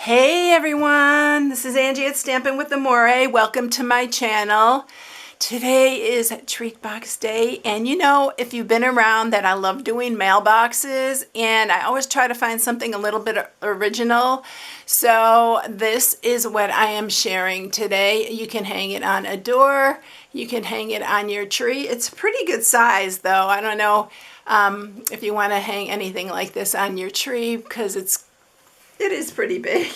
Hey everyone, this is Angie at StampingWithAmore. Welcome to my channel. Today is Treat Box Day, and you know, if you've been around, that I love doing mailboxes, and I always try to find something a little bit original. So this is what I am sharing today. You can hang it on a door, you can hang it on your tree. It's a pretty good size though. I don't know if you want to hang anything like this on your tree because it is pretty big.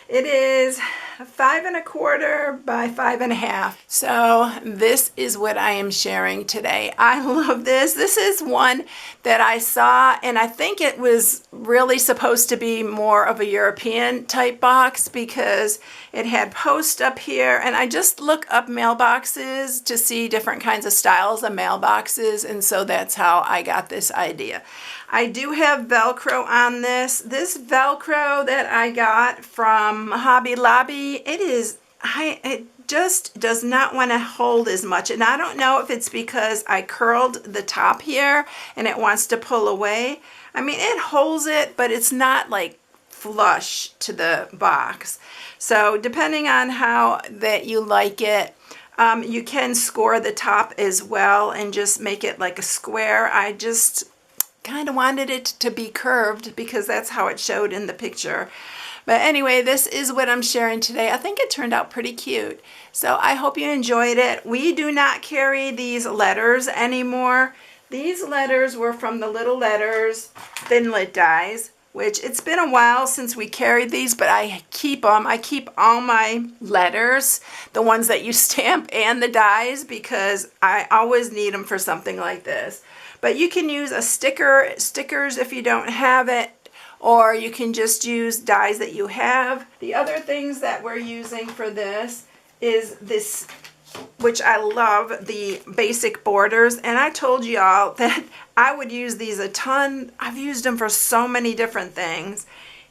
It is 5 1/4 by 5 1/2. So this is what I am sharing today. I love this. This is one that I saw, and I think it was really supposed to be more of a European type box because it had post up here, and I just look up mailboxes to see different kinds of styles of mailboxes, and so that's how I got this idea. I do have Velcro on this. This Velcro that I got from Hobby Lobby, it just does not want to hold as much. And I don't know if it's because I curled the top here and it wants to pull away. I mean, it holds it, but it's not like flush to the box. So depending on how that you like it, you can score the top as well and just make it like a square. I just kind of wanted it to be curved because that's how it showed in the picture. But anyway, this is what I'm sharing today. I think it turned out pretty cute. So I hope you enjoyed it. We do not carry these letters anymore. These letters were from the Little Letters Thinlit dies, which it's been a while since we carried these, but I keep them. I keep all my letters, the ones that you stamp and the dies, because I always need them for something like this. But you can use stickers if you don't have it, or you can just use dies that you have. The other things that we're using for this is this, which I love, the basic borders. And I told y'all that I would use these a ton. I've used them for so many different things.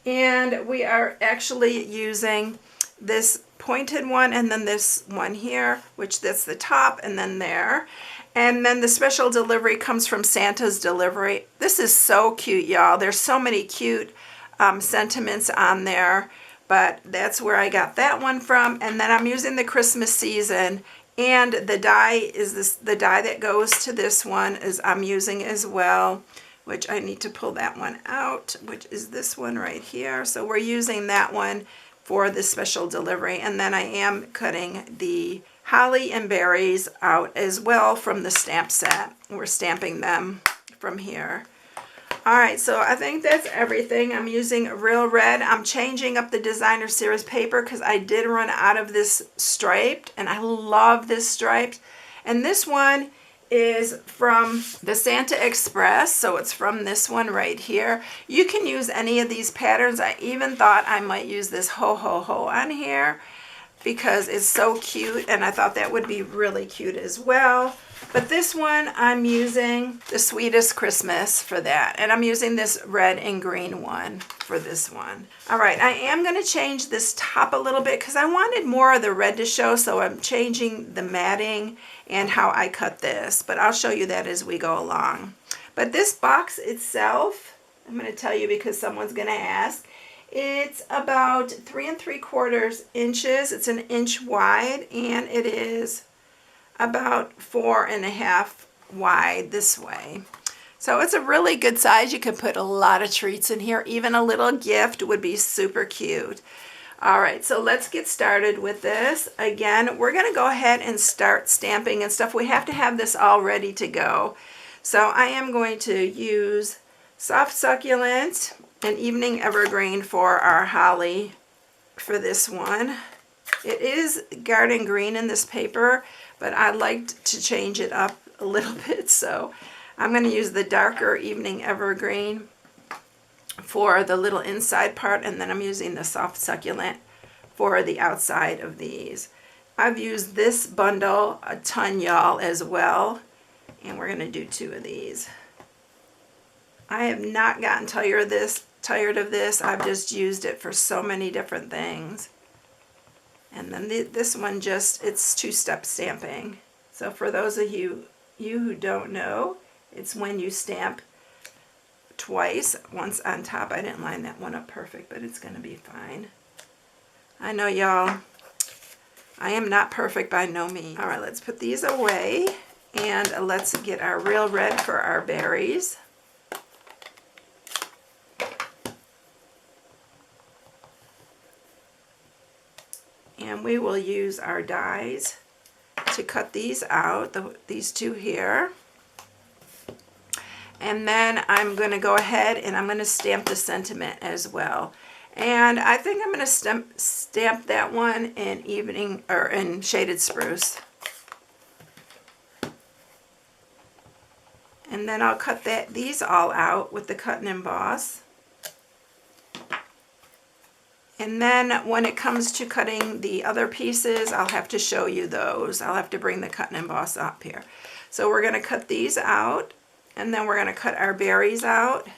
And we are actually using this pointed one and then this one here, which that's the top, and then there. And then the special delivery comes from Santa's Delivery. This is so cute, y'all. There's so many cute sentiments on there, but that's where I got that one from. And then I'm using the Christmas season, and the die is the die that goes to this one is I'm using as well, which I need to pull that one out, which is this one right here. So we're using that one for the special delivery. And then I am cutting the holly and berries out as well from the stamp set. We're stamping them from here. All right, so I think that's everything. I'm using Real Red. I'm changing up the Designer Series paper because I did run out of this striped, and I love this striped. And this one is from the Santa Express, so it's from this one right here. You can use any of these patterns. I even thought I might use this Ho Ho Ho on here, because it's so cute, and I thought that would be really cute as well. But this one, I'm using the Sweetest Christmas for that, and I'm using this red and green one for this one. All right, I am going to change this top a little bit because I wanted more of the red to show, so I'm changing the matting and how I cut this, but I'll show you that as we go along. But this box itself, I'm going to tell you because someone's going to ask. It's about 3 3/4 inches. It's 1 inch wide, and it is about 4 1/2 wide this way. So it's a really good size. You could put a lot of treats in here. Even a little gift would be super cute. All right, so let's get started with this. Again, we're going to go ahead and start stamping and stuff. We have to have this all ready to go. So I am going to use Soft Succulent and Evening Evergreen for our holly for this one. It is garden green in this paper, but I liked to change it up a little bit, so I'm going to use the darker Evening Evergreen for the little inside part, and then I'm using the Soft Succulent for the outside of these. I've used this bundle a ton, y'all, as well, and we're going to do 2 of these. I have not gotten tired of this. I've just used it for so many different things. And then this one it's 2-step stamping. So for those of you who don't know, it's when you stamp twice. Once on top. I didn't line that one up perfect, but it's going to be fine. I know, y'all, I am not perfect by no means. All right, let's put these away, and let's get our real red for our berries. And we will use our dies to cut these out, these two here. And then I'm going to go ahead and I'm going to stamp the sentiment as well. And I think I'm going to stamp that one in evening or in shaded spruce. And then I'll cut these all out with the cut and emboss. And then when it comes to cutting the other pieces, I'll have to show you those. I'll have to bring the cut and emboss up here. So we're going to cut these out, and then we're going to cut our berries out.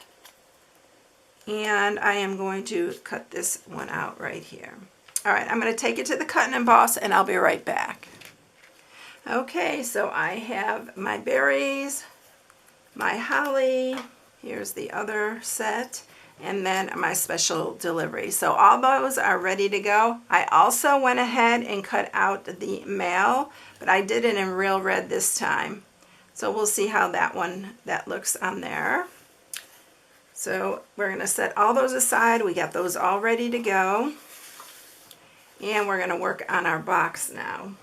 And I am going to cut this one out right here. All right, I'm going to take it to the cut and emboss, and I'll be right back. Okay, so I have my berries, my holly, here's the other set, and then my special delivery. So all those are ready to go. I also went ahead and cut out the mail, but I did it in real red this time. So we'll see how that looks on there. So we're going to set all those aside. We got those all ready to go. And we're going to work on our box now.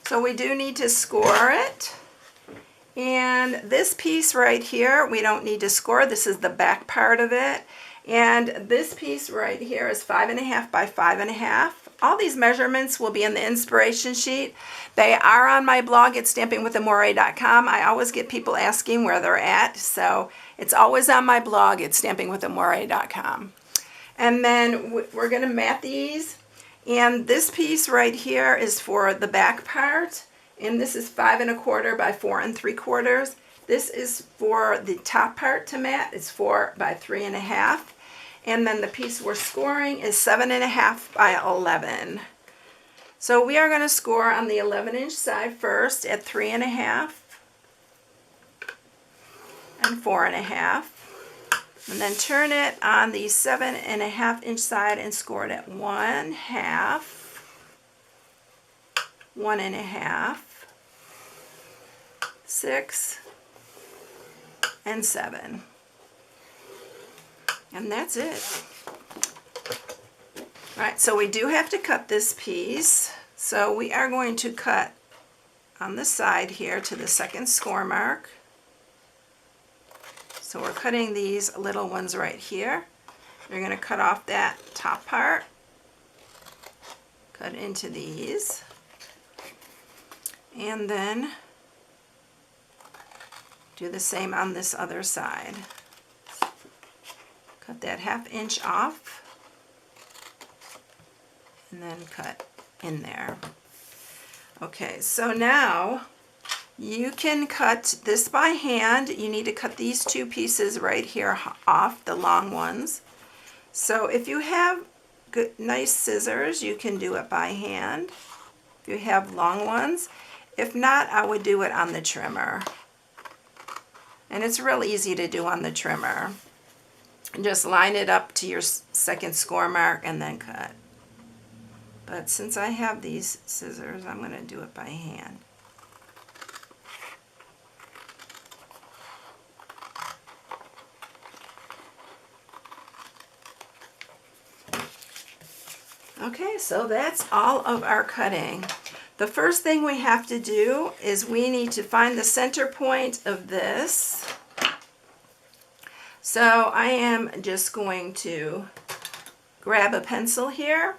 So we do need to score it. And this piece right here, we don't need to score. This is the back part of it. And this piece right here is 5.5 by 5.5. All these measurements will be in the inspiration sheet. They are on my blog at StampingWithAmore.com. I always get people asking where they're at, so it's always on my blog at StampingWithAmore.com. And then we're going to mat these. And this piece right here is for the back part. And this is 5 1/4 by 4 3/4. This is for the top part to mat. It's 4 by 3 1/2. And then the piece we're scoring is 7 1/2 by 11. So we are going to score on the 11-inch side first at 3 1/2 and 4 1/2. And then turn it on the 7 1/2-inch side and score it at 1/2, 1 1/2, 6, and 7. And that's it. All right, so we do have to cut this piece. So we are going to cut on the side here to the second score mark. So we're cutting these little ones right here. We're going to cut off that top part, cut into these, and then do the same on this other side. Cut that 1/2 inch off and then cut in there. Okay, so now you can cut this by hand. You need to cut these two pieces right here off, the long ones. So if you have good, nice scissors, you can do it by hand. If you have long ones. If not, I would do it on the trimmer. And it's real easy to do on the trimmer. Just line it up to your second score mark and then cut. But since I have these scissors, I'm going to do it by hand. Okay, so that's all of our cutting. The first thing we have to do is we need to find the center point of this. So I am just going to grab a pencil here,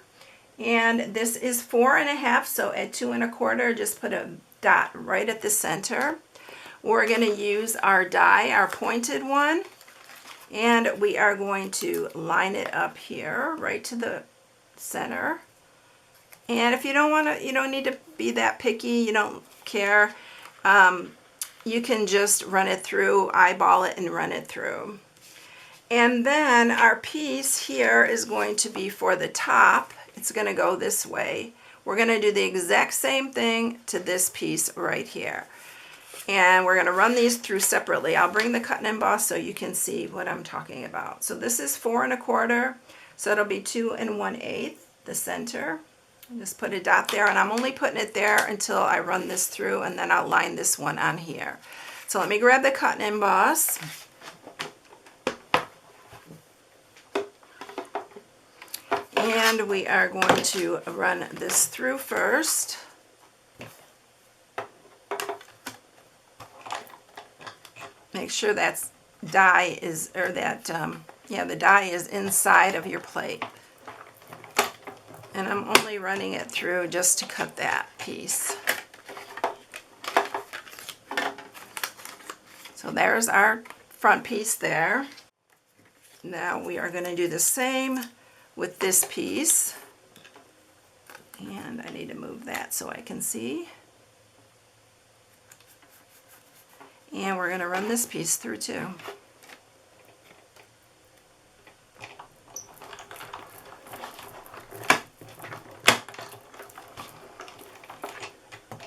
and this is 4 1/2, so at 2 1/4, just put a dot right at the center. We're going to use our die, our pointed one, and we are going to line it up here right to the center. And if you don't want to, you don't need to be that picky, you don't care, you can just run it through, eyeball it and run it through. And then our piece here is going to be for the top. It's going to go this way. We're going to do the exact same thing to this piece right here. And we're going to run these through separately. I'll bring the cut and emboss so you can see what I'm talking about. So this is 4 1/4, so it'll be 2 1/8, the center. Just put a dot there, and I'm only putting it there until I run this through, and then I'll line this one on here. So let me grab the cut and emboss. And we are going to run this through first. Make sure that die is, or that, the die is inside of your plate. And I'm only running it through just to cut that piece. So there's our front piece there. Now we are going to do the same with this piece. And I need to move that so I can see. And we're going to run this piece through too.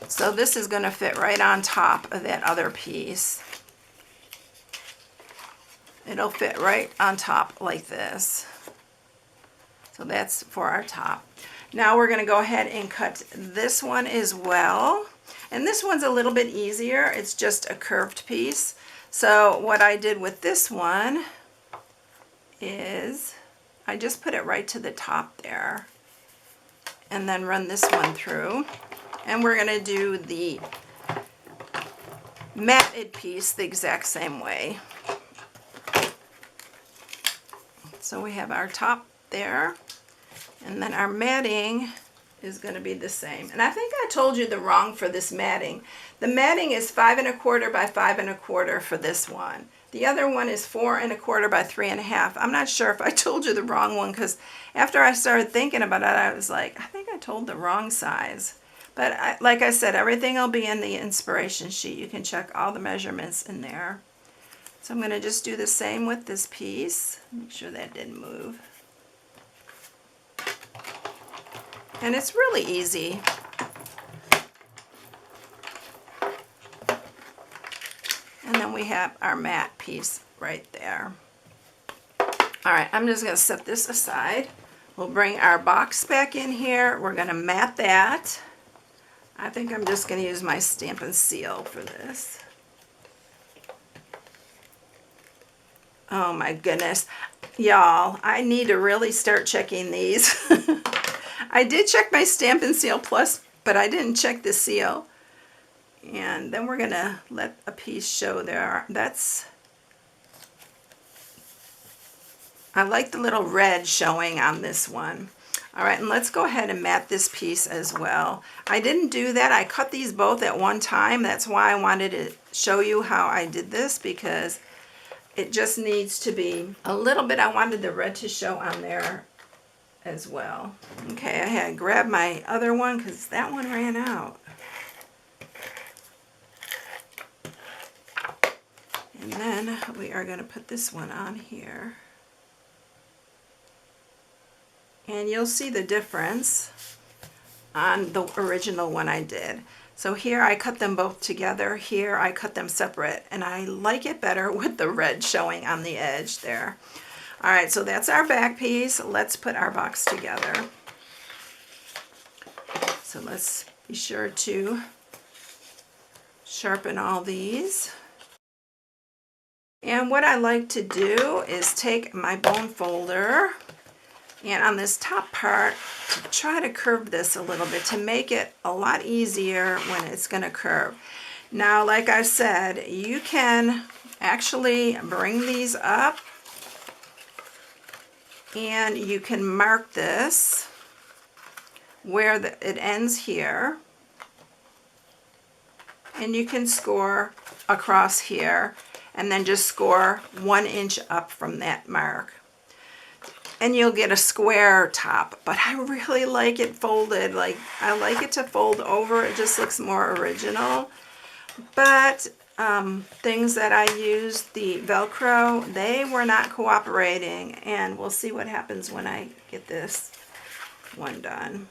So this is going to fit right on top of that other piece. It'll fit right on top like this. So that's for our top. Now we're going to go ahead and cut this one as well. And this one's a little bit easier. It's just a curved piece. So what I did with this one is I just put it right to the top there. And then run this one through. And we're going to do the matted piece the exact same way. So we have our top there, and then our matting is going to be the same. And I think I told you the wrong for this matting. The matting is 5 1/4 by 5 1/4 for this one. The other one is 4 1/4 by 3 1/2. I'm not sure if I told you the wrong one, because after I started thinking about it, I was like, I think I told the wrong size. But like I said, everything will be in the inspiration sheet. You can check all the measurements in there. So I'm going to just do the same with this piece. Make sure that didn't move. And it's really easy. And then we have our matte piece right there. All right, I'm just going to set this aside. We'll bring our box back in here. We're going to mat that. I think I'm just going to use my Stampin' Seal for this. Oh my goodness. Y'all, I need to really start checking these. I did check my Stampin' Seal Plus, but I didn't check the seal. And then we're going to let a piece show there. I like the little red showing on this one. All right, and let's go ahead and mat this piece as well. I didn't do that. I cut these both at one time. That's why I wanted to show you how I did this, because it just needs to be a little bit. I wanted the red to show on there as well. Okay, I had to grab my other one because that one ran out. And then we are going to put this one on here. And you'll see the difference on the original one I did. So here I cut them both together. Here I cut them separate. And I like it better with the red showing on the edge there. All right, so that's our back piece. Let's put our box together. So let's be sure to sharpen all these. And what I like to do is take my bone folder, and on this top part, try to curve this a little bit to make it a lot easier when it's going to curve. Now, like I said, you can actually bring these up and you can mark this where it ends here. And you can score across here and then just score 1 inch up from that mark. And you'll get a square top, but I really like it folded. Like, I like it to fold over. It just looks more original. But things that I used, the Velcro, they were not cooperating, and we'll see what happens when I get this one done.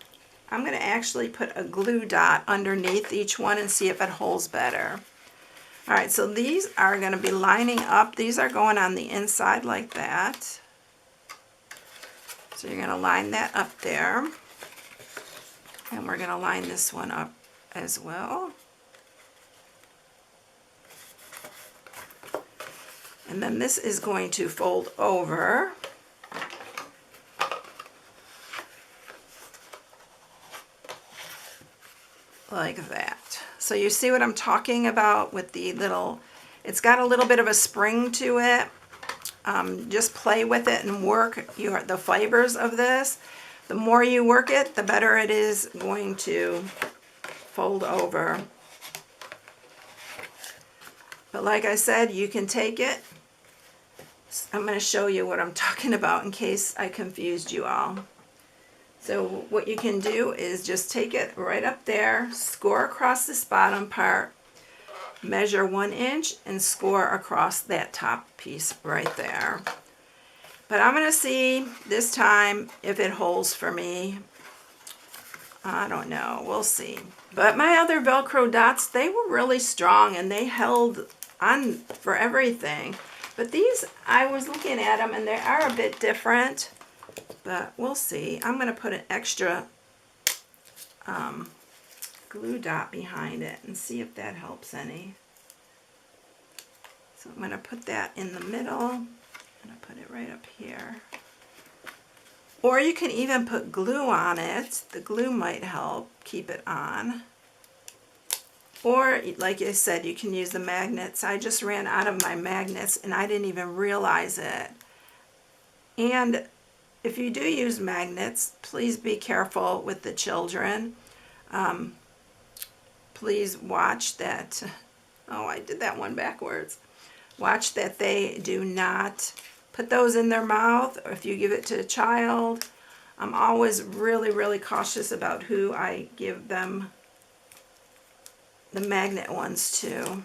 I'm going to actually put a glue dot underneath each one and see if it holds better. All right, so these are going to be lining up. These are going on the inside like that. So you're going to line that up there. And we're going to line this one up as well. And then this is going to fold over. Like that. So you see what I'm talking about with the little, it's got a little bit of a spring to it. Just play with it and work the fibers of this. The more you work it, the better it is going to fold over. But like I said, you can take it. I'm going to show you what I'm talking about in case I confused you all. So what you can do is just take it right up there, score across this bottom part, measure 1 inch, and score across that top piece right there. But I'm going to see this time if it holds for me. I don't know. We'll see. But my other Velcro dots, they were really strong and they held on for everything. But these, I was looking at them and they are a bit different. But we'll see. I'm going to put an extra glue dot behind it and see if that helps any. So I'm going to put that in the middle, and I'll put it right up here. Or you can even put glue on it. The glue might help keep it on. Or, like I said, you can use the magnets. I just ran out of my magnets and I didn't even realize it. And if you do use magnets, please be careful with the children. Please watch that. Oh, I did that one backwards. Watch that they do not put those in their mouth, or if you give it to a child. I'm always really, really cautious about who I give them the magnet ones to.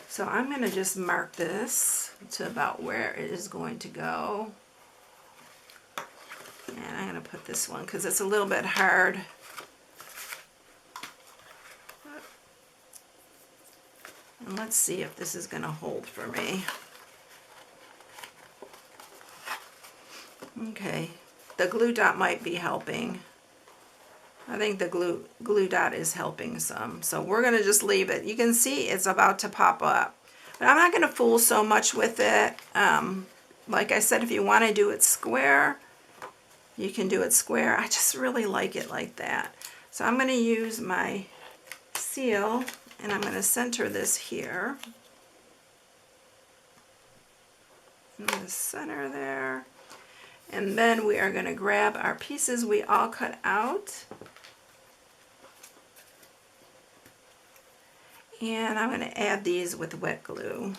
So I'm going to just mark this to about where it is going to go. And I'm going to put this one because it's a little bit hard. And let's see if this is going to hold for me. Okay, the glue dot might be helping. I think the glue dot is helping some. So we're going to just leave it. You can see it's about to pop up. But I'm not going to fool so much with it. Like I said, if you want to do it square, you can do it square. I just really like it like that. So I'm going to use my seal and I'm going to center this here. In the center there. And then we are going to grab our pieces we all cut out. And I'm going to add these with wet glue,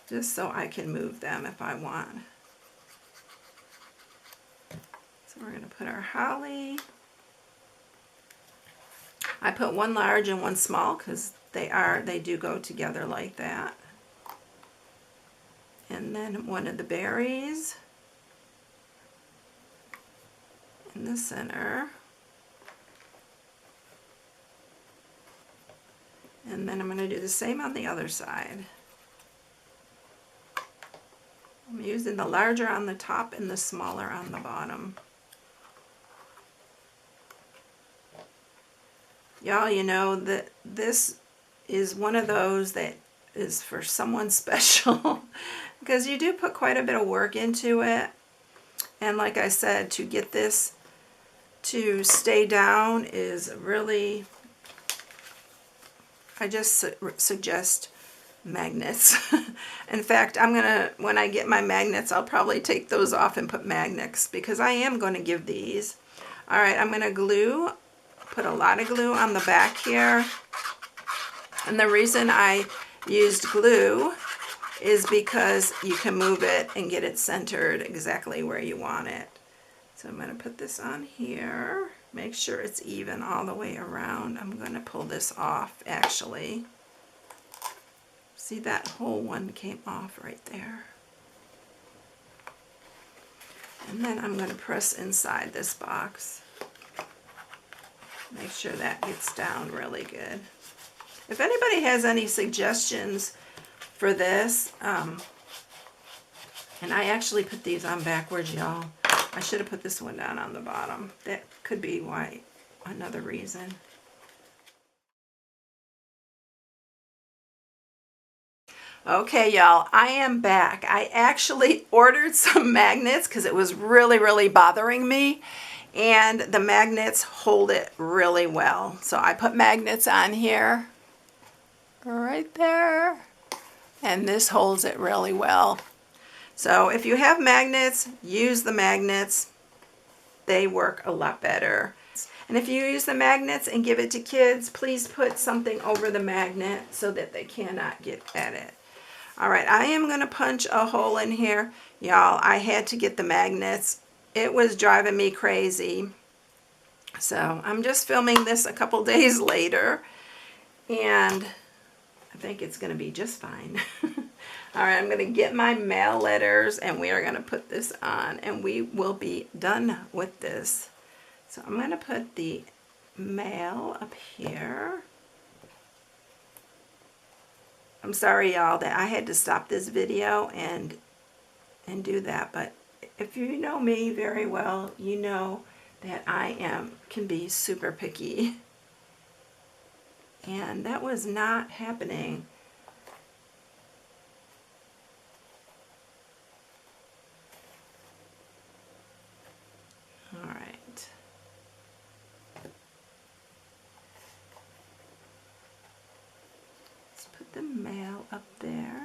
just so I can move them if I want. So we're going to put our holly. I put one large and one small because they do go together like that. And then one of the berries in the center. And then I'm going to do the same on the other side. I'm using the larger on the top and the smaller on the bottom. Y'all, you know that this is one of those that is for someone special because you do put quite a bit of work into it. And like I said, to get this to stay down is really, I just suggest magnets. In fact, I'm gonna, when I get my magnets, I'll probably take those off and put magnets because I am going to give these. All right, I'm going to glue, put a lot of glue on the back here. And the reason I used glue is because you can move it and get it centered exactly where you want it. So I'm going to put this on here. Make sure it's even all the way around. I'm going to pull this off actually. See, that whole one came off right there. And then I'm going to press inside this box. Make sure that gets down really good. if anybody has any suggestions for this, and I actually put these on backwards, y'all. I should have put this one down on the bottom. That could be why, another reason. Okay, y'all, I am back. I actually ordered some magnets because it was really, really bothering me. And the magnets hold it really well. So I put magnets on here, right there. And this holds it really well. So if you have magnets, use the magnets. They work a lot better. And if you use the magnets and give it to kids, please put something over the magnet so that they cannot get at it. All right, I am going to punch a hole in here. Y'all, I had to get the magnets. It was driving me crazy. So I'm just filming this a couple days later. And I think it's going to be just fine. All right, I'm going to get my mail letters and we are going to put this on and we will be done with this. So I'm going to put the mail up here. I'm sorry, y'all, that I had to stop this video and do that, but if you know me very well, you know that I can be super picky. And that was not happening. All right. Let's put the mail up there.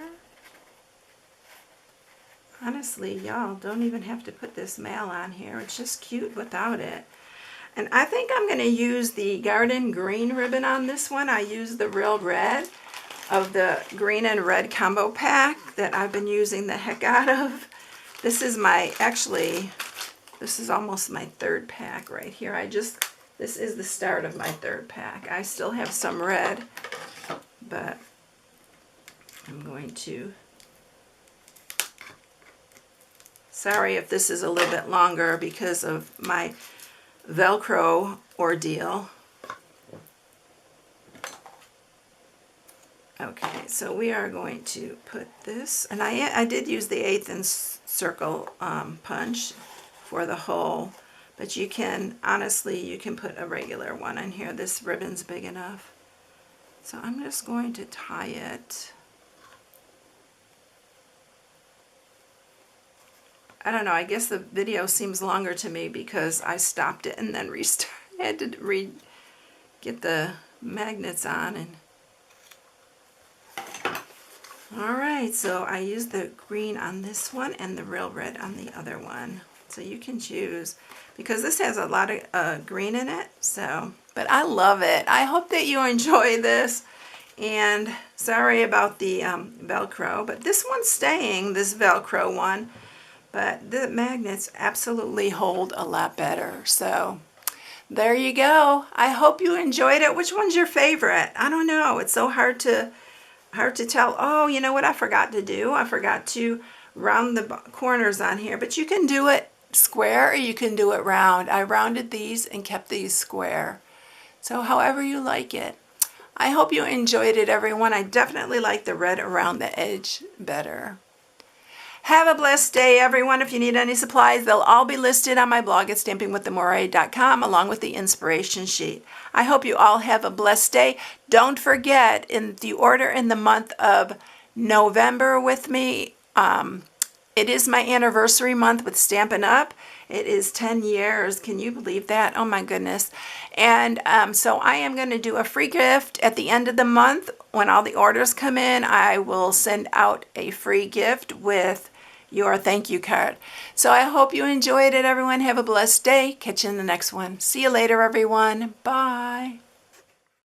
Honestly, y'all don't even have to put this mail on here. It's just cute without it. And I think I'm going to use the garden green ribbon on this one. I used the real red of the green and red combo pack that I've been using the heck out of. This is this is almost my third pack right here. This is the start of my third pack. I still have some red, but I'm going to... Sorry if this is a little bit longer because of my Velcro ordeal. Okay, so we are going to put this, and I did use the 1/8" circle punch for the hole, but you can, honestly, you can put a regular one in here. This ribbon's big enough. So I'm just going to tie it. I don't know, I guess the video seems longer to me because I stopped it and then restarted. I had to get the magnets on. And alright, so I used the green on this one and the real red on the other one. So you can choose, because this has a lot of green in it, so. But I love it. I hope that you enjoy this. And sorry about the Velcro, but this one's staying, this Velcro one. But the magnets absolutely hold a lot better. So there you go. I hope you enjoyed it. Which one's your favorite? I don't know. It's so hard to tell. Oh, you know what I forgot to do? I forgot to round the corners on here. But you can do it square or you can do it round. I rounded these and kept these square. So however you like it. I hope you enjoyed it, everyone. I definitely like the red around the edge better. Have a blessed day, everyone. If you need any supplies, they'll all be listed on my blog at StampingWithAmore.com along with the inspiration sheet. I hope you all have a blessed day. Don't forget, if you order in the month of November with me, it is my anniversary month with Stampin'Up. It is 10 years. Can you believe that? Oh my goodness. And so I am going to do a free gift at the end of the month. When all the orders come in, I will send out a free gift with your thank you card. So I hope you enjoyed it, everyone. Have a blessed day. Catch you in the next one. See you later, everyone. Bye.